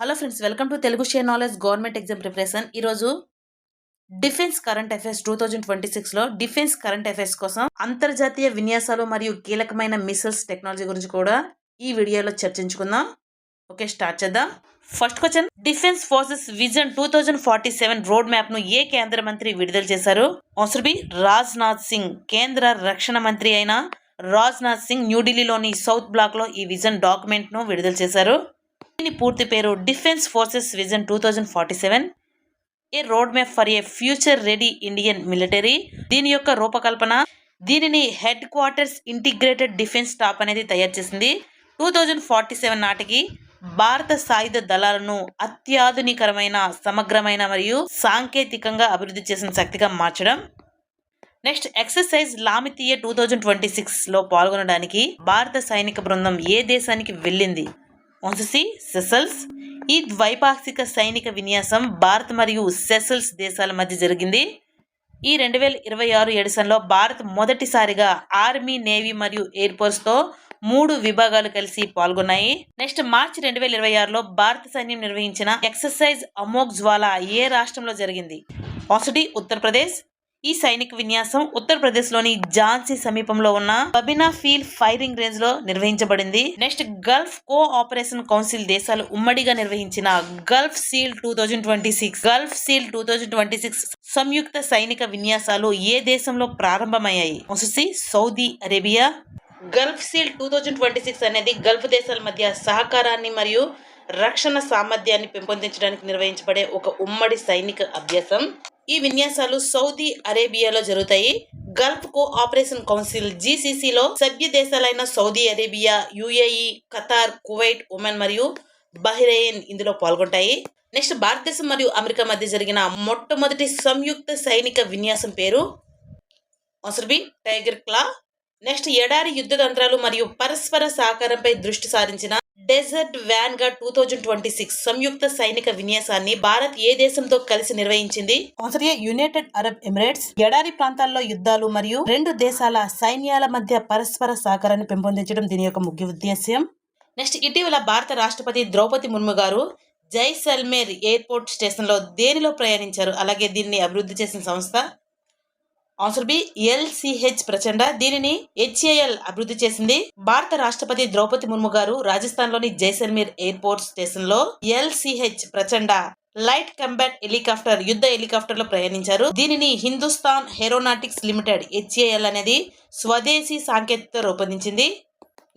Hello friends, welcome to Telugu share knowledge government exam preparation. ఈరోజు defence current affairs 2026లో defence current affairs కోసం అంతర్జాతీయ విన్యాసాలు మరియు కీలకమైన మిసైల్స్ టెక్నాలజీ గురించి కూడా ఈ వీడియోలో చర్చించుకుందాం. ఓకే, స్టార్ట్ చేద్దాం. First question, defence forces vision 2047 road map ను ఏ కేంద్ర మంత్రి విడుదల చేశారు? Answer B Rajnath Singh. కేంద్ర రక్షణ మంత్రి అయిన రాజ్నాథ్ సింగ్ న్యూఢిల్లీలోని సౌత్ బ్లాక్ లో ఈ విజన్ డాక్యుమెంట్ ను విడుదల చేశారు. దీని పూర్తి పేరు defence forces vision 2047, A road map for a future ready Indian military. దీని యొక్క రూపకల్పన, దీనిని head quarters integrated defence staff అనేది తయారు చేసింది. 2047 నాటికి భారత సాయుధ దళాలను అత్యాధునికరమైన, సమగ్రమైన మరియు సాంకేతికంగా అభివృద్ధి చేసిన శక్తిగా మార్చడం. నెక్స్ట్, ఎక్సర్సైజ్ లామితీయ 2026లో పాల్గొనడానికి భారత సైనిక బృందం ఏ దేశానికి వెళ్ళింది? Answer C Seychelles. ఈ ద్వైపాక్షిక సైనిక విన్యాసం భారత్ మరియు సెషల్స్ దేశాల మధ్య జరిగింది. ఈ 2026 ఎడిషన్లో భారత్ మొదటిసారిగా ఆర్మీ, నేవీ మరియు ఎయిర్ ఫోర్స్తో 3 విభాగాలు కలిసి పాల్గొన్నాయి. నెక్స్ట్, మార్చి 2026లో భారత సైన్యం నిర్వహించిన ఎక్సర్సైజ్ అమోఘ్ జ్వాల ఏ రాష్ట్రంలో జరిగింది? Answer D Uttar Pradesh. ఈ సైనిక విన్యాసం ఉత్తరప్రదేశ్లోని ఝాన్సీ సమీపంలో ఉన్న బబినా ఫీల్డ్ ఫైరింగ్ రేంజ్ లో నిర్వహించబడింది. నెక్స్ట్, గల్ఫ్ కోఆపరేషన్ కౌన్సిల్ దేశాలు ఉమ్మడిగా నిర్వహించిన గల్ఫ్ సీల్ 2026 సంయుక్త సైనిక విన్యాసాలు ఏ దేశంలో ప్రారంభమయ్యాయి? Saudi Arabia. గల్ఫ్ సీల్ 2026 అనేది గల్ఫ్ దేశాల మధ్య సహకారాన్ని మరియు రక్షణ సామర్థ్యాన్ని పెంపొందించడానికి నిర్వహించబడే ఒక ఉమ్మడి సైనిక అభ్యాసం. ఈ విన్యాసాలు సౌదీ అరేబియాలో జరుగుతాయి. గల్ఫ్ కోఆపరేషన్ కౌన్సిల్ GCCలో సభ్య దేశాలైన Saudi Arabia, UAE, Qatar, Kuwait, Oman మరియు బహ్రెయిన్ ఇందులో పాల్గొంటాయి. నెక్స్ట్, భారతదేశం మరియు అమెరికా మధ్య జరిగిన మొట్టమొదటి సంయుక్త సైనిక విన్యాసం పేరు? ఆన్సర్ బి టైగర్ క్లా. నెక్స్ట్, ఎడారి యుద్ధ తంత్రాలు మరియు పరస్పర సహకారంపై దృష్టి సారించిన డెజర్ట్ వ్యాన్గార్డ్ 2026 సంయుక్త సైనిక విన్యాసాన్ని భారత్ ఏ దేశంతో కలిసి నిర్వహించింది? ఆన్సర్ ఏ యునైటెడ్ అరబ్ ఎమిరేట్స్. ఎడారి ప్రాంతాల్లో యుద్ధాలు మరియు 2 దేశాల సైన్యాల మధ్య పరస్పర సహకారాన్ని పెంపొందించడం దీని యొక్క ముఖ్య ఉద్దేశ్యం. నెక్స్ట్, ఇటీవల భారత రాష్ట్రపతి ద్రౌపది ముర్ము గారు జైసల్మేర్ ఎయిర్పోర్ట్ స్టేషన్లో దేనిలో ప్రయాణించారు? అలాగే దీనిని అభివృద్ధి చేసిన సంస్థ? ఆన్సర్ బి LCH ప్రచండ. దీనిని HAL అభివృద్ధి చేసింది. భారత రాష్ట్రపతి ద్రౌపది ముర్ము గారు రాజస్థాన్లోని జైసల్మేర్ ఎయిర్పోర్ట్ స్టేషన్లో LCH ప్రచండ లైట్ కంబాట్ హెలికాప్టర్, యుద్ధ హెలికాప్టర్ లో ప్రయాణించారు. దీనిని హిందుస్థాన్ ఏరోనాటిక్స్ లిమిటెడ్ HAL అనేది స్వదేశీ సాంకేతికత రూపొందించింది.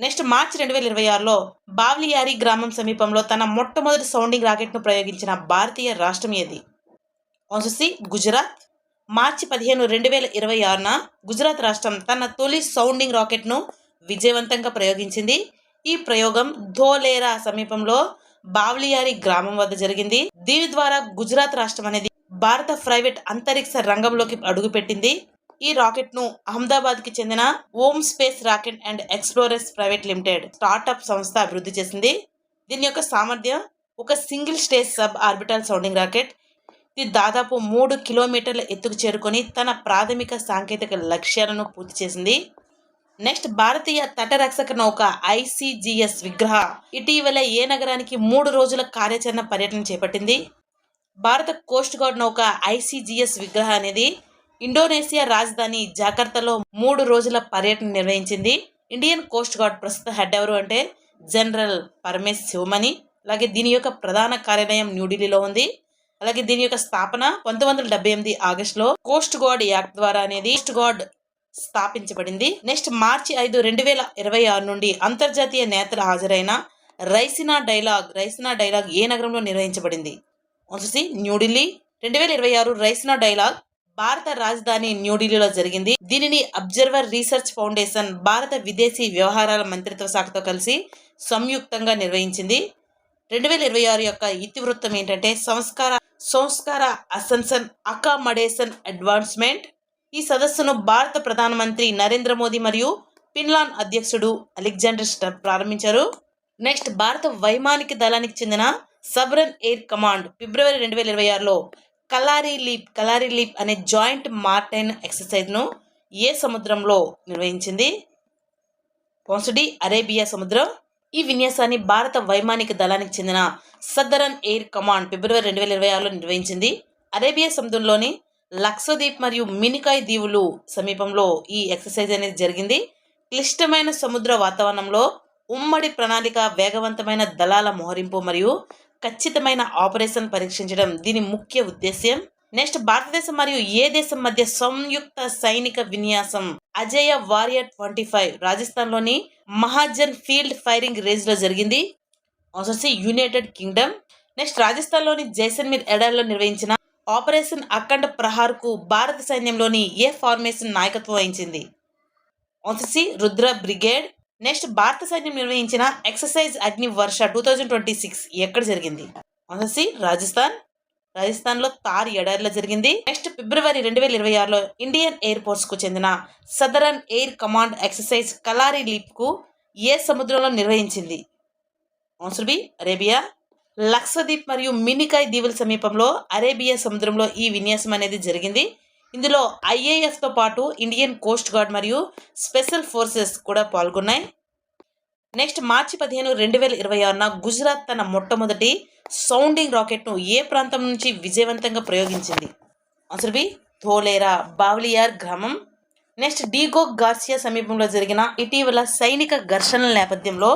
నెక్స్ట్, మార్చి 2026లో బావ్లియారి గ్రామం సమీపంలో తన మొట్టమొదటి సౌండింగ్ రాకెట్ ను ప్రయోగించిన భారతీయ రాష్ట్రం ఏది? Answer C Gujarat. మార్చి 15, 2026న గుజరాత్ రాష్ట్రం తన తొలి సౌండింగ్ రాకెట్ ను విజయవంతంగా ప్రయోగించింది. ఈ ప్రయోగం ధోలేరా సమీపంలో బావ్లియారి గ్రామం వద్ద జరిగింది. దీని ద్వారా గుజరాత్ రాష్ట్రం అనేది భారత ప్రైవేట్ అంతరిక్ష రంగంలోకి అడుగుపెట్టింది. ఈ రాకెట్ ను అహ్మదాబాద్ కి చెందిన ohm space rocket and explorers private limited startup సంస్థ అభివృద్ధి చేసింది. దీని యొక్క సామర్థ్యం ఒక single stage sub orbital sounding rocket. ఇది దాదాపు 3 కిలోమీటర్ల ఎత్తుకు చేరుకొని తన ప్రాథమిక సాంకేతిక లక్ష్యాలను పూర్తి చేసింది. నెక్స్ట్, భారతీయ తటరక్షక నౌక ICGS విగ్రహ ఇటీవల ఏ నగరానికి 3 రోజుల కార్యాచరణ పర్యటన చేపట్టింది? భారత కోస్ట్ గార్డ్ నౌక ICGS విగ్రహ అనేది ఇండోనేషియా రాజధాని జకార్తాలో 3 రోజుల పర్యటన నిర్వహించింది. ఇండియన్ కోస్ట్ గార్డ్ ప్రస్తుత హెడ్ ఎవరు అంటే జనరల్ పరమేశ్ శివమణి. అలాగే దీని యొక్క ప్రధాన కార్యాలయం న్యూఢిల్లీలో ఉంది. అలాగే దీని యొక్క స్థాపన 1978 ఆగస్టులో కోస్ట్ గార్డ్ యాక్ట్ ద్వారా అనేది కోస్ట్ గార్డ్ స్థాపించబడింది. నెక్స్ట్, మార్చి 5, 2026 నుండి అంతర్జాతీయ నేతలు హాజరైన రైసినా డైలాగ్ ఏ నగరంలో నిర్వహించబడింది? Answer C New Delhi. 2026 Raisina dialogue భారత రాజధాని న్యూఢిల్లీలో జరిగింది. దీనిని అబ్జర్వర్ రీసెర్చ్ ఫౌండేషన్, భారత విదేశీ వ్యవహారాల మంత్రిత్వ శాఖతో కలిసి సంయుక్తంగా నిర్వహించింది. 2026 యొక్క ఇతివృత్తం ఏంటంటే సంస్కార అసెన్షన్ అకామడేషన్ అడ్వాన్స్మెంట్. ఈ సదస్సును భారత ప్రధానమంత్రి నరేంద్ర మోదీ మరియు ఫిన్లాండ్ అధ్యక్షుడు అలెగ్జాండర్ స్టబ్ ప్రారంభించారు. నెక్స్ట్, భారత వైమానిక దళానికి చెందిన సబరన్ ఎయిర్ కమాండ్ ఫిబ్రవరి 2026లో కలారీ లీప్ అనే జాయింట్ మార్టైన్ ఎక్సర్సైజ్ ను ఏ సముద్రంలో నిర్వహించింది? ఆన్సర్ డి అరేబియా సముద్రం. ఈ విన్యాసాన్ని భారత వైమానిక దళానికి చెందిన సదరన్ ఎయిర్ కమాండ్ ఫిబ్రవరి 2026లో నిర్వహించింది. అరేబియా సముద్రంలోని లక్షద్వీప్ మరియు మినికాయ్ దీవులు సమీపంలో ఈ ఎక్సర్సైజ్ అనేది జరిగింది. క్లిష్టమైన సముద్ర వాతావరణంలో ఉమ్మడి ప్రణాళిక, వేగవంతమైన దళాల మోహరింపు మరియు ఖచ్చితమైన ఆపరేషన్ పరీక్షించడం దీని ముఖ్య ఉద్దేశ్యం. నెక్స్ట్, భారతదేశం మరియు ఏ దేశం మధ్య సంయుక్త సైనిక విన్యాసం అజేయ వారియర్ 25 రాజస్థాన్లోని మహాజన్ ఫీల్డ్ ఫైరింగ్ రేంజ్ లో జరిగింది. Answer United Kingdom. నెక్స్ట్, రాజస్థాన్లోని జైసల్మీర్ ఎడారిలో నిర్వహించిన ఆపరేషన్ అఖండ్ ప్రహార్ కు భారత సైన్యంలోని ఏ ఫార్మేషన్ నాయకత్వం వహించింది? Answer Rudra brigade. నెక్స్ట్, భారత సైన్యం నిర్వహించిన ఎక్సర్సైజ్ అగ్ని వర్ష 2026 ఎక్కడ జరిగింది? ఆన్సర్ రాజస్థాన్లో తార్ ఎడారిలో జరిగింది. నెక్స్ట్, ఫిబ్రవరి 2026లో ఇండియన్ ఎయిర్ ఫోర్స్ కు చెందిన southern air command exercise Kalari leap కు ఏ సముద్రంలో నిర్వహించింది? Answer B Arabia. లక్షద్వీప్ మరియు మినికాయ్ దీవుల సమీపంలో అరేబియా సముద్రంలో ఈ విన్యాసం అనేది జరిగింది. ఇందులో ఐఏఎఫ్ తో పాటు ఇండియన్ కోస్ట్ గార్డ్ మరియు స్పెషల్ ఫోర్సెస్ కూడా పాల్గొన్నాయి. నెక్స్ట్, మార్చి 15, 2026న గుజరాత్ తన మొట్టమొదటి సౌండింగ్ రాకెట్ను ఏ ప్రాంతం నుంచి విజయవంతంగా ప్రయోగించింది? ఆన్సర్ బి ధోలేరా, బావ్లియార్ గ్రామం. నెక్స్ట్, డిగో గార్సియా సమీపంలో జరిగిన ఇటీవల సైనిక ఘర్షణల నేపథ్యంలో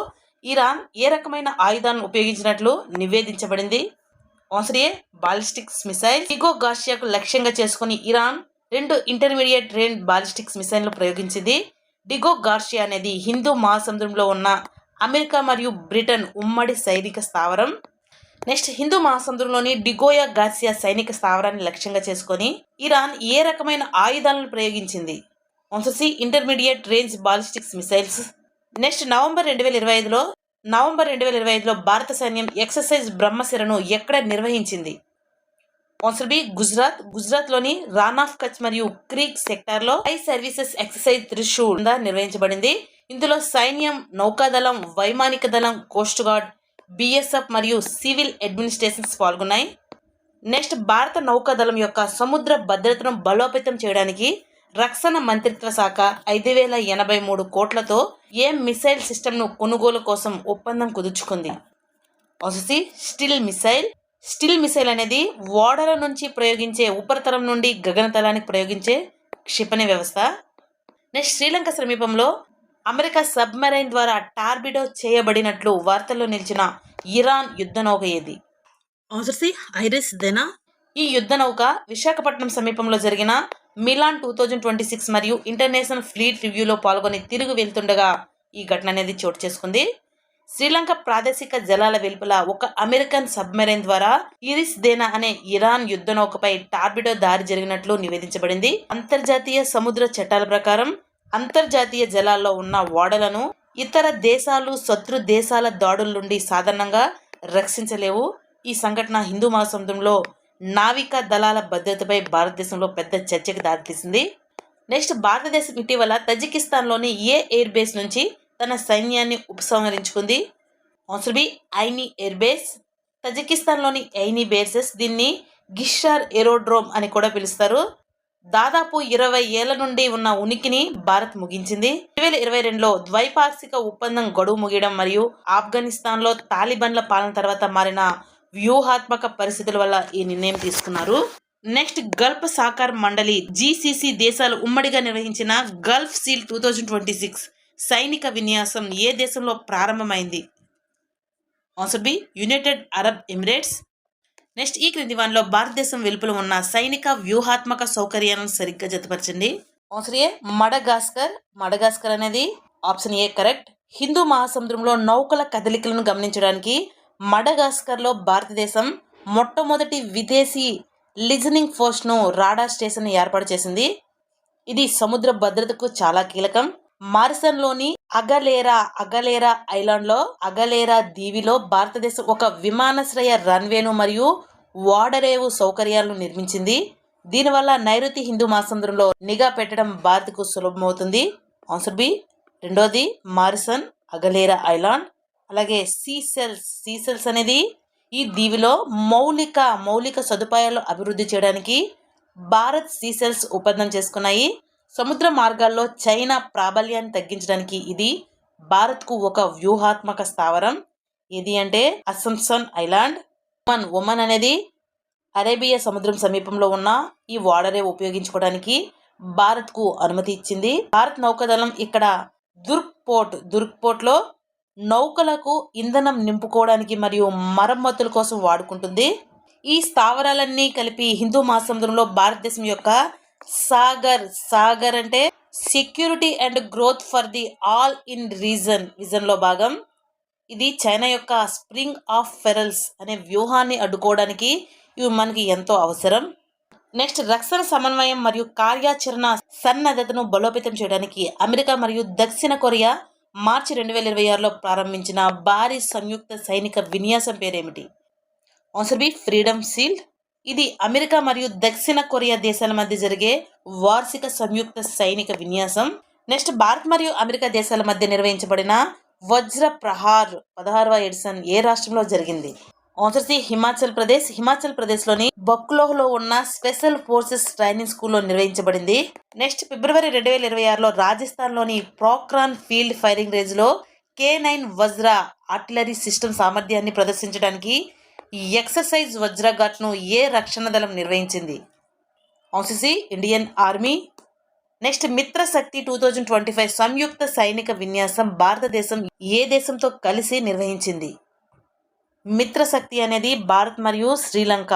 ఇరాన్ ఏ రకమైన ఆయుధాలను ఉపయోగించినట్లు నివేదించబడింది? Answer A ballistics missile. Diego గార్సియాకు లక్ష్యంగా చేసుకుని ఇరాన్ 2 ఇంటర్మీడియట్ రేంజ్ బాలిస్టిక్స్ మిసైల్ను ప్రయోగించింది. డిగో గార్సియా అనేది హిందూ మహాసముద్రంలో ఉన్న అమెరికా మరియు బ్రిటన్ ఉమ్మడి సైనిక స్థావరం. నెక్స్ట్, హిందూ మహాసముద్రంలోని డిగోయా గార్సియా సైనిక స్థావరాన్ని లక్ష్యంగా చేసుకొని ఇరాన్ ఏ రకమైన ఆయుధాలను ప్రయోగించింది? Answer C intermediate range ballistics missiles. Next, November 2025లో భారత సైన్యం ఎక్సర్సైజ్ బ్రహ్మశిరను ఎక్కడ నిర్వహించింది? ఆన్సర్ బి గుజరాత్లోని రాన్ ఆఫ్ కచ్ మరియు క్రీక్ సెక్టార్లో హై సర్వీసెస్ ఎక్సర్సైజ్ త్రిశూల్ నిర్వహించబడింది. ఇందులో సైన్యం, నౌకాదళం, వైమానిక దళం, కోస్ట్ గార్డ్, బిఎస్ఎఫ్ మరియు సివిల్ అడ్మినిస్ట్రేషన్స్ పాల్గొన్నాయి. నెక్స్ట్, భారత నౌకాదళం యొక్క సముద్ర భద్రతను బలోపేతం చేయడానికి రక్షణ మంత్రిత్వ శాఖ 5,083 కోట్లతో ఏ మిసైల్ సిస్టమ్ను కొనుగోలు కోసం ఒప్పందం కుదుర్చుకుంది? Answer C still missile. Still missile అనేది ఓడల నుంచి ప్రయోగించే, ఉపరితలం నుండి గగనతలానికి ప్రయోగించే క్షిపణి వ్యవస్థ. నెక్స్ట్, శ్రీలంక సమీపంలో అమెరికా సబ్మెరైన్ ద్వారా టార్బిడో చేయబడినట్లు వార్తల్లో నిలిచిన ఇరాన్ యుద్ధ నౌక ఏది? Answer C IRIS Dena. ఈ యుద్ధ నౌక విశాఖపట్నం సమీపంలో జరిగిన మిలాన్ 2026 మరియు ఇంటర్నేషనల్ ఫ్లీట్ రివ్యూలో పాల్గొని తిరిగి వెళ్తుండగా ఈ ఘటన అనేది చోటు చేసుకుంది. శ్రీలంక ప్రాదేశిక జలాల వెలుపల ఒక అమెరికన్ సబ్మెరైన్ ద్వారా ఇరిస్ దేనా అనే ఇరాన్ యుద్ధ నౌకపై టార్బిడో దాడి జరిగినట్లు నివేదించబడింది. అంతర్జాతీయ సముద్ర చట్టాల ప్రకారం అంతర్జాతీయ జలాల్లో ఉన్న ఓడలను ఇతర దేశాలు, శత్రు దేశాల దాడుల నుండి సాధారణంగా రక్షించలేవు. ఈ సంఘటన హిందూ మహాసముద్రంలో నావికా దళాల భద్రతపై భారతదేశంలో పెద్ద చర్చకు దారితీసింది. నెక్స్ట్, భారతదేశం ఇటీవల తజికిస్తాన్లోని ఏ ఎయిర్ బేస్ నుంచి తన సైన్యాన్ని ఉపసంహరించుకుంది? Answer B Ayni air base. తజికిస్తాన్లోని ఐని బేసెస్ దీన్ని గిషార్ ఏరోడ్రోమ్ అని కూడా పిలుస్తారు. దాదాపు 20 ఏళ్ల నుండి ఉన్న ఉనికిని భారత్ ముగించింది. 2022లో ద్వైపాక్షిక ఒప్పందం గడువు ముగియడం మరియు ఆఫ్ఘనిస్తాన్లో తాలిబాన్ల పాలన తర్వాత మారిన వ్యూహాత్మక పరిస్థితుల వల్ల ఈ నిర్ణయం తీసుకున్నారు. నెక్స్ట్, గల్ఫ్ సహకార మండలి GCC దేశాలు ఉమ్మడిగా నిర్వహించిన గల్ఫ్ సీల్ 2026 సైనిక విన్యాసం ఏ దేశంలో ప్రారంభమైంది? Answer B United Arab Emirates. Next, ఈ క్రింది వానిలో భారతదేశం వెలుపల ఉన్న సైనిక వ్యూహాత్మక సౌకర్యాలను సరిగ్గా జతపరచండి. ఆన్సర్ ఏ మడగాస్కర్ అనేది ఆప్షన్ ఏ కరెక్ట్. హిందూ మహాసముద్రంలో నౌకల కదలికలను గమనించడానికి మడగాస్కర్లో భారతదేశం మొట్టమొదటి విదేశీ లిజనింగ్ ఫోర్స్ను రాడార్ స్టేషన్ ఏర్పాటు చేసింది. ఇది సముద్ర భద్రతకు చాలా కీలకం. మారిసన్లోని అగలేరా ఐలాండ్లో అగలేరా దీవిలో భారతదేశం ఒక విమానాశ్రయ రన్వేను మరియు ఓడరేవు సౌకర్యాలను నిర్మించింది. దీనివల్ల నైరుతి హిందూ మహాసముద్రంలో నిఘా పెట్టడం భారత్కు సులభమవుతుంది. ఆన్సర్ బి రెండోది మారిసన్, అగలేరా ఐలాండ్. అలాగే సీసెల్స్ అనేది ఈ దీవిలో మౌలిక సదుపాయాలు అభివృద్ధి చేయడానికి భారత్ సీసెల్స్ ఒప్పందం చేసుకున్నాయి. సముద్ర మార్గాల్లో చైనా ప్రాబల్యాన్ని తగ్గించడానికి ఇది భారత్కు ఒక వ్యూహాత్మక స్థావరం ఏది అంటే అసంప్షన్ ఐలాండ్. ఒమన్ అనేది అరేబియా సముద్రం సమీపంలో ఉన్న ఈ వాడరే ఉపయోగించుకోవడానికి భారత్కు అనుమతి ఇచ్చింది. భారత్ నౌకాదళం ఇక్కడ దుర్గ్ పోర్ట్లో నౌకలకు ఇంధనం నింపుకోవడానికి మరియు మరమ్మతుల కోసం వాడుకుంటుంది. ఈ స్థావరాలన్నీ కలిపి హిందూ మహాసముద్రంలో భారతదేశం యొక్క సాగర్ అంటే security and growth for the all in vision లో భాగం. ఇది చైనా యొక్క స్ప్రింగ్ ఆఫ్ పెరల్స్ అనే వ్యూహాన్ని అడ్డుకోవడానికి ఇవి మనకి ఎంతో అవసరం. నెక్స్ట్, రక్షణ సమన్వయం మరియు కార్యాచరణ సన్నద్ధతను బలోపేతం చేయడానికి అమెరికా మరియు దక్షిణ కొరియా మార్చి 2026లో ప్రారంభించిన భారీ సంయుక్త సైనిక విన్యాసం పేరేమిటి? Answer B Freedom Shield. ఇది అమెరికా మరియు దక్షిణ కొరియా దేశాల మధ్య జరిగే వార్షిక సంయుక్త సైనిక విన్యాసం. నెక్స్ట్, భారత్ మరియు అమెరికా దేశాల మధ్య నిర్వహించబడిన వజ్ర ప్రహార్ 16వ ఎడిషన్ ఏ రాష్ట్రంలో జరిగింది? ఆన్సర్ సి హిమాచల్ ప్రదేశ్లోని బక్లోహ్లో ఉన్న స్పెషల్ ఫోర్సెస్ ట్రైనింగ్ స్కూల్లో నిర్వహించబడింది. నెక్స్ట్, ఫిబ్రవరి 2026లో రాజస్థాన్లోని పోఖ్రాన్ ఫీల్డ్ ఫైరింగ్ రేంజ్లో K9 వజ్ర ఆర్టిలరీ సిస్టమ్ సామర్థ్యాన్ని ప్రదర్శించడానికి ఎక్సర్సైజ్ వజ్రఘాట్ను ఏ రక్షణ దళం నిర్వహించింది? Answer C Indian army. Next, Mitra Shakti 2025 సంయుక్త సైనిక విన్యాసం భారతదేశం ఏ దేశంతో కలిసి నిర్వహించింది? మిత్రశక్తి అనేది భారత్ మరియు శ్రీలంక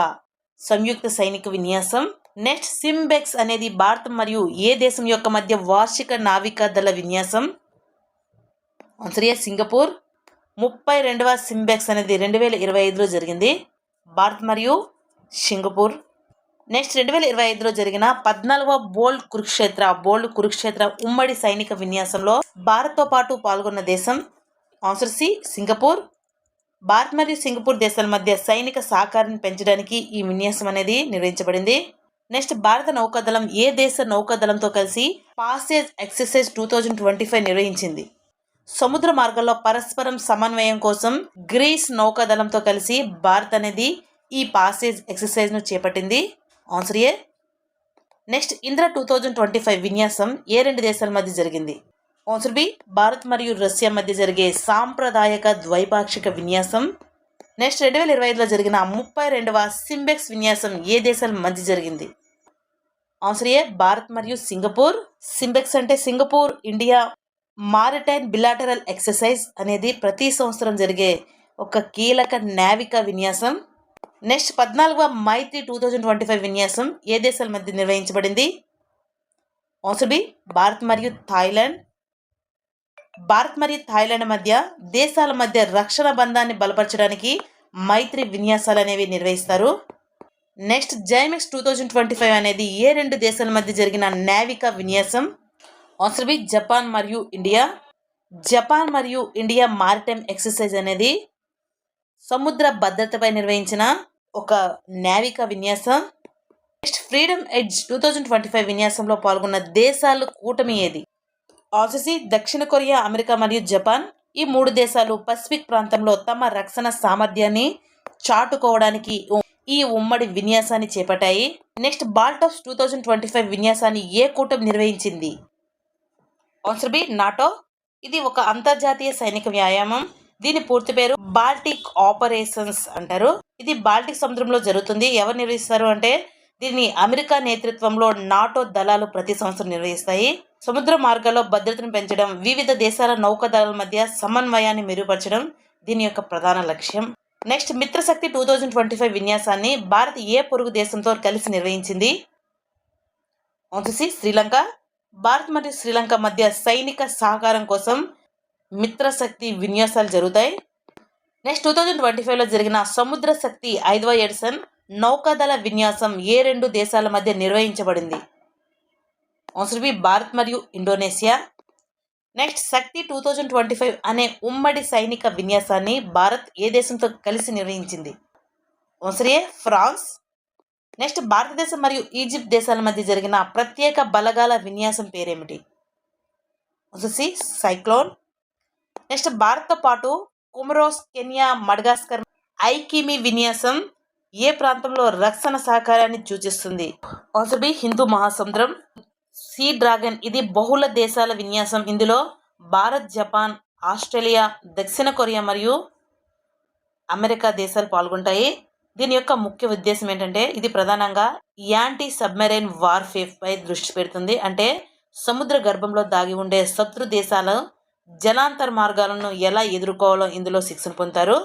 సంయుక్త సైనిక విన్యాసం. నెక్స్ట్, సింబెక్స్ అనేది భారత్ మరియు ఏ దేశం యొక్క మధ్య వార్షిక నావికా దళ విన్యాసం? ఆన్సర్ ఏ సింగపూర్. 32వ సింబెక్స్ అనేది 2025లో జరిగింది, భారత్ మరియు సింగపూర్. నెక్స్ట్, 2025లో జరిగిన 14వ బోల్డ్ కురుక్షేత్ర ఉమ్మడి సైనిక విన్యాసంలో భారత్తో పాటు పాల్గొన్న దేశం? Answer C Singapore. భారత్ మరియు సింగపూర్ దేశాల మధ్య సైనిక సహకారాన్ని పెంచడానికి ఈ విన్యాసం అనేది నిర్వహించబడింది. నెక్స్ట్, భారత నౌకాదళం ఏ దేశ నౌకాదళంతో కలిసి పాసేజ్ ఎక్సర్సైజ్ 2025 నిర్వహించింది? సముద్ర మార్గంలో పరస్పరం సమన్వయం కోసం గ్రీస్ నౌకాదళంతో కలిసి భారత్ అనేది ఈ పాసేజ్ ఎక్సర్సైజ్ను చేపట్టింది. ఆన్సర్ ఏ. నెక్స్ట్, ఇంద్ర 2025 విన్యాసం ఏ రెండు దేశాల మధ్య జరిగింది? ఆన్సర్ బి భారత్ మరియు రష్యా మధ్య జరిగే సాంప్రదాయక ద్వైపాక్షిక విన్యాసం. నెక్స్ట్, 2025లో జరిగిన 32వ సింబెక్స్ విన్యాసం ఏ దేశాల మధ్య జరిగింది? ఆన్సర్ ఏ భారత్ మరియు సింగపూర్. సింబెక్స్ అంటే సింగపూర్ ఇండియా మారిటైన్ బిలాటరల్ ఎక్సర్సైజ్ అనేది ప్రతి సంవత్సరం జరిగే ఒక కీలక నావికా విన్యాసం. నెక్స్ట్, 14వ మైత్రి 2025 విన్యాసం ఏ దేశాల మధ్య నిర్వహించబడింది? ఆన్సర్ బి భారత్ మరియు థాయిలాండ్. భారత్ మరియు థాయిలాండ్ మధ్య దేశాల మధ్య రక్షణ బంధాన్ని బలపరచడానికి మైత్రి విన్యాసాలు అనేవి నిర్వహిస్తారు. నెక్స్ట్, జైమెక్స్ 2025 అనేది ఏ రెండు దేశాల మధ్య జరిగిన నావికా విన్యాసం? ఆన్సర్ బి జపాన్ మరియు ఇండియా మారిటైమ్ ఎక్సర్సైజ్ అనేది సముద్ర భద్రతపై నిర్వహించిన ఒక నావికా విన్యాసం. నెక్స్ట్, ఫ్రీడమ్ ఎడ్జ్ 2025 విన్యాసంలో పాల్గొన్న దేశాలు కూటమి ఏది? ఆన్సర్ సి దక్షిణ కొరియా, అమెరికా మరియు జపాన్. ఈ మూడు దేశాలు పసిఫిక్ ప్రాంతంలో తమ రక్షణ సామర్థ్యాన్ని చాటుకోవడానికి ఈ ఉమ్మడి విన్యాసాన్ని చేపట్టాయి. నెక్స్ట్, బాల్టాప్స్ 2025 విన్యాసాన్ని ఏ కూటమి నిర్వహించింది? Answer B NATO. ఇది ఒక అంతర్జాతీయ సైనిక వ్యాయామం. దీని పూర్తి పేరు బాల్టిక్ ఆపరేషన్స్ అంటారు. ఇది బాల్టిక్ సముద్రంలో జరుగుతుంది. ఎవరు నిర్వహిస్తారు అంటే దీన్ని అమెరికా నేతృత్వంలో నాటో దళాలు ప్రతి సంవత్సరం నిర్వహిస్తాయి. సముద్ర మార్గాల్లో భద్రతను పెంచడం, వివిధ దేశాల నౌకాదళాల మధ్య సమన్వయాన్ని మెరుగుపరచడం దీని యొక్క ప్రధాన లక్ష్యం. నెక్స్ట్, మిత్రశక్తి 2025 విన్యాసాన్ని భారత్ ఏ పొరుగు దేశంతో కలిసి నిర్వహించింది? Answer C Sri Lanka. భారత్ మరియు శ్రీలంక మధ్య సైనిక సహకారం కోసం మిత్రశక్తి విన్యాసాలు జరుగుతాయి. నెక్స్ట్, 2025లో జరిగిన సముద్ర శక్తి 5వ ఎడిషన్ నౌకాదళ విన్యాసం ఏ రెండు దేశాల మధ్య నిర్వహించబడింది? ఆన్సర్ బి భారత్ మరియు ఇండోనేషియా. నెక్స్ట్, శక్తి 2025 అనే ఉమ్మడి సైనిక విన్యాసాన్ని భారత్ ఏ దేశంతో కలిసి నిర్వహించింది? ఆన్సర్ ఏ ఫ్రాన్స్. నెక్స్ట్, భారతదేశం మరియు ఈజిప్ట్ దేశాల మధ్య జరిగిన ప్రత్యేక బలగాల విన్యాసం పేరేమిటి? Answer C cyclone. నెక్స్ట్, భారత్తో పాటు కొమరోస్, కెన్యా, మడగాస్కర్ ఐకిమి విన్యాసం ఏ ప్రాంతంలో రక్షణ సహకారాన్ని సూచిస్తుంది? ఆన్సర్ బి హిందూ మహాసముద్రం. సీ డ్రాగన్ ఇది బహుళ దేశాల విన్యాసం. ఇందులో భారత్, జపాన్, ఆస్ట్రేలియా, దక్షిణ కొరియా మరియు అమెరికా దేశాలు పాల్గొంటాయి. దీని యొక్క ముఖ్య ఉద్దేశం ఏంటంటే ఇది ప్రధానంగా యాంటీ సబ్మెరైన్ వార్ఫేర్ పై దృష్టి పెడుతుంది. అంటే సముద్ర గర్భంలో దాగి ఉండే శత్రు దేశాల జలాంతర మార్గాలను ఎలా ఎదుర్కోవాలో ఇందులో శిక్షణ పొందుతారు.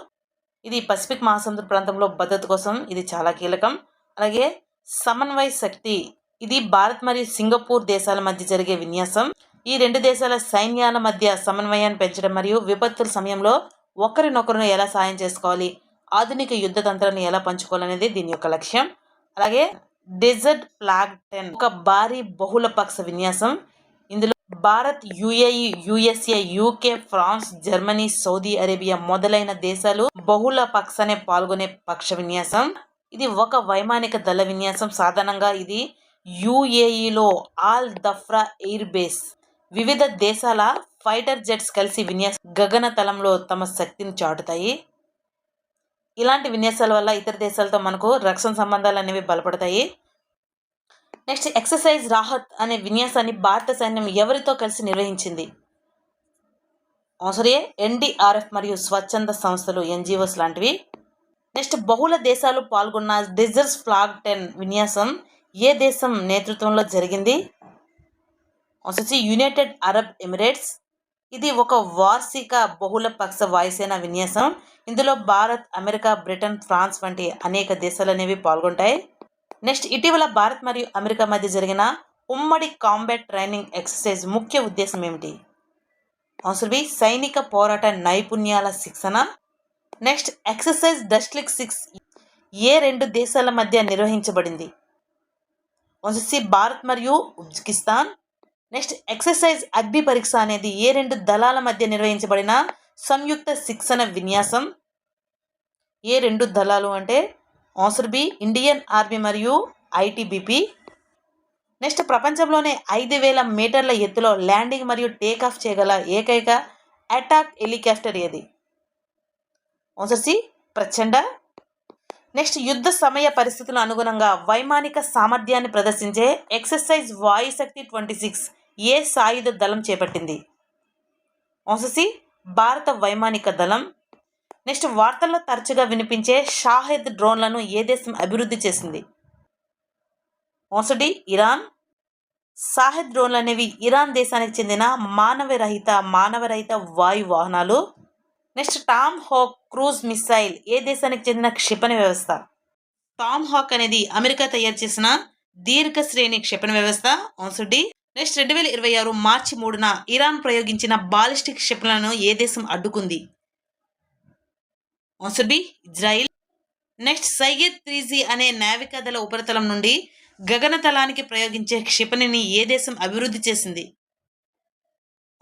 ఇది పసిఫిక్ మహాసముద్ర ప్రాంతంలో భద్రత కోసం ఇది చాలా కీలకం. అలాగే సమన్వయ శక్తి, ఇది భారత్ మరియు సింగపూర్ దేశాల మధ్య జరిగే విన్యాసం. ఈ రెండు దేశాల సైన్యాల మధ్య సమన్వయాన్ని పెంచడం మరియు విపత్తుల సమయంలో ఒకరినొకరు ఎలా సాయం చేసుకోవాలి, ఆధునిక యుద్ధ తంత్రాన్ని ఎలా పంచుకోవాలనేది దీని యొక్క లక్ష్యం. అలాగే డెజర్ట్ ఫ్లాగ్ 10 ఒక భారీ బహుళ పక్ష విన్యాసం. ఇందులో Bharat, UAE, USA, UK, France, Germany, Saudi Arabia మొదలైన దేశాలు బహుళ పక్షనే పాల్గొనే పక్ష విన్యాసం. ఇది ఒక వైమానిక దళ విన్యాసం. సాధారణంగా ఇది యుఏఈలో ఆల్ దఫ్రా ఎయిర్ బేస్. వివిధ దేశాల ఫైటర్ జెట్స్ కలిసి గగన తలంలో తమ శక్తిని చాటుతాయి. ఇలాంటి విన్యాసాల వల్ల ఇతర దేశాలతో మనకు రక్షణ సంబంధాలు అనేవి బలపడతాయి. నెక్స్ట్ ఎక్సర్సైజ్ రాహత్ అనే విన్యాసాన్ని భారత సైన్యం ఎవరితో కలిసి నిర్వహించింది? ఆన్సర్ ఏ ఎన్డీఆర్ఎఫ్ మరియు స్వచ్ఛంద సంస్థలు, ఎన్జిఓస్ లాంటివి. నెక్స్ట్ బహుళ దేశాలు పాల్గొన్న డెజర్ట్ ఫ్లాగ్ 10 విన్యాసం ఏ దేశం నేతృత్వంలో జరిగింది? Answer C United Arab Emirates. ఇది ఒక వార్షిక బహుళ పక్ష వాయుసేన విన్యాసం. ఇందులో భారత్, అమెరికా, బ్రిటన్, ఫ్రాన్స్ వంటి అనేక దేశాలు అనేవి పాల్గొంటాయి. నెక్స్ట్ ఇటీవల భారత్ మరియు అమెరికా మధ్య జరిగిన ఉమ్మడి కాంబాట్ ట్రైనింగ్ ఎక్సర్సైజ్ ముఖ్య ఉద్దేశం ఏమిటి? ఆన్సర్ బి సైనిక పోరాట నైపుణ్యాల శిక్షణ. నెక్స్ట్ ఎక్సర్సైజ్ డస్ట్లిక్ 6 ఏ రెండు దేశాల మధ్య నిర్వహించబడింది? ఆన్సర్ సి భారత్ మరియు ఉజ్బెకిస్తాన్. నెక్స్ట్ ఎక్సర్సైజ్ అగ్ని పరీక్ష అనేది ఏ రెండు దళాల మధ్య నిర్వహించబడిన సంయుక్త శిక్షణ విన్యాసం? ఏ రెండు దళాలు అంటే ఆన్సర్ బి ఇండియన్ ఆర్మీ మరియు ఐటీబీపీ. నెక్స్ట్ ప్రపంచంలోనే 5000 మీటర్ల ఎత్తులో ల్యాండింగ్ మరియు టేక్ ఆఫ్ చేయగల ఏకైక అటాక్ హెలికాప్టర్ ఏది? ఆన్సర్ సి ప్రచండ. నెక్స్ట్ యుద్ధ సమయ పరిస్థితులకు అనుగుణంగా వైమానిక సామర్థ్యాన్ని ప్రదర్శించే ఎక్సర్సైజ్ వాయుశక్తి 26 ఏ సాయుధ దళం చేపట్టింది? ఆన్సర్ సి భారత వైమానిక దళం. నెక్స్ట్ వార్తల్లో తరచుగా వినిపించే షాహెద్ డ్రోన్లను ఏ దేశం అభివృద్ధి చేసింది? Answer D Iran. షాహెద్ డ్రోన్లు అనేవి ఇరాన్ దేశానికి చెందిన మానవరహిత వాయు వాహనాలు. Next Tomahawk cruise missile ఏ దేశానికి చెందిన క్షిపణి వ్యవస్థ? టామ్ హాక్ అనేది అమెరికా తయారు చేసిన దీర్ఘ శ్రేణి క్షిపణి వ్యవస్థ. Answer D. నెక్స్ట్ 2026 మార్చి 3న ఇరాన్ ప్రయోగించిన బాలిస్టిక్ క్షిపణులను ఏ దేశం అడ్డుకుంది? Answer B Israel. Next Sayyad 3G అనే నావికాదళ ఉపరితలం నుండి గగనతలానికి ప్రయోగించే క్షిపణిని ఏ దేశం అభివృద్ధి చేసింది?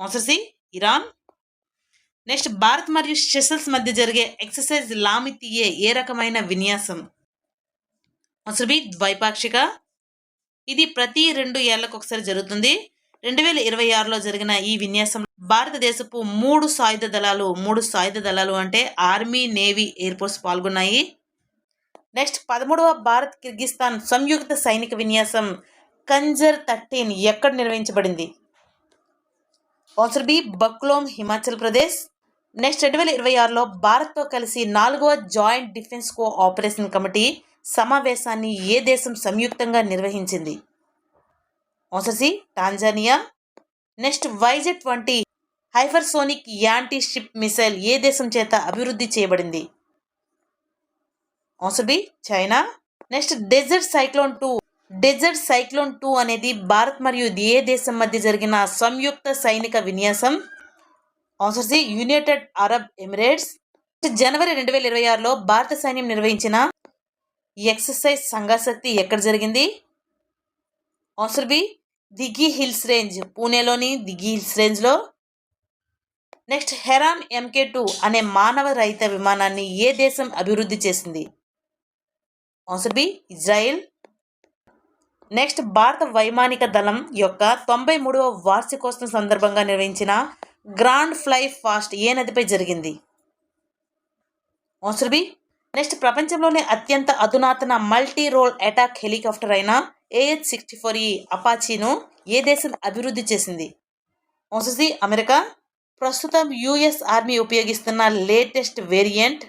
Answer C Iran. Next Bharat మరియు సెషల్స్ మధ్య జరిగే ఎక్సర్సైజ్ లామితియే ఏ రకమైన విన్యాసం? ఆన్సర్ బి ద్వైపాక్షిక. ఇది ప్రతి 2 ఏళ్లకు ఒకసారి జరుగుతుంది. 2026లో జరిగిన ఈ విన్యాసం భారతదేశపు 3 సాయుధ దళాలు అంటే ఆర్మీ, నేవీ, ఎయిర్ ఫోర్స్ పాల్గొన్నాయి. నెక్స్ట్ 13వ భారత్ కిర్గిస్థాన్ సంయుక్త సైనిక విన్యాసం కంజర్ 13 ఎక్కడ నిర్వహించబడింది? Answer B Bakloh, Himachal Pradesh. Next 2026లో భారత్తో కలిసి 4వ జాయింట్ డిఫెన్స్ కోఆపరేషన్ కమిటీ సమావేశాన్ని ఏ దేశం సంయుక్తంగా నిర్వహించింది? Answer C Tanzania. Next YZ-20 hypersonic anti ship missile ఏ దేశం చేత అభివృద్ధి చేయబడింది? Answer B China. Next desert cyclone 2 అనేది భారత్ మరియు ఏ దేశం మధ్య జరిగిన సంయుక్త సైనిక విన్యాసం? Answer C United Arab Emirates. జనవరి 2026లో భారత సైన్యం నిర్వహించిన ఎక్సర్సైజ్ సంఘశక్తి ఎక్కడ జరిగింది? Answer B Dighi hills range, పూణేలోని దిఘీ హిల్స్ రేంజ్లో. నెక్స్ట్ హెరాన్ MK2 అనే మానవ రహిత విమానాన్ని ఏ దేశం అభివృద్ధి చేసింది? Answer B Israel. నెక్స్ట్ భారత వైమానిక దళం యొక్క 93వ వార్షికోత్సవం సందర్భంగా నిర్వహించిన గ్రాండ్ ఫ్లై ఫాస్ట్ ఏ నదిపై జరిగింది? Answer B. నెక్స్ట్ ప్రపంచంలోనే అత్యంత అధునాతన మల్టీ రోల్ అటాక్ హెలికాప్టర్ అయిన AH-64E అపాచీను ఏ దేశం అభివృద్ధి చేసింది? Answer C America. ప్రస్తుతం యుఎస్ ఆర్మీ ఉపయోగిస్తున్న లేటెస్ట్ వేరియంట్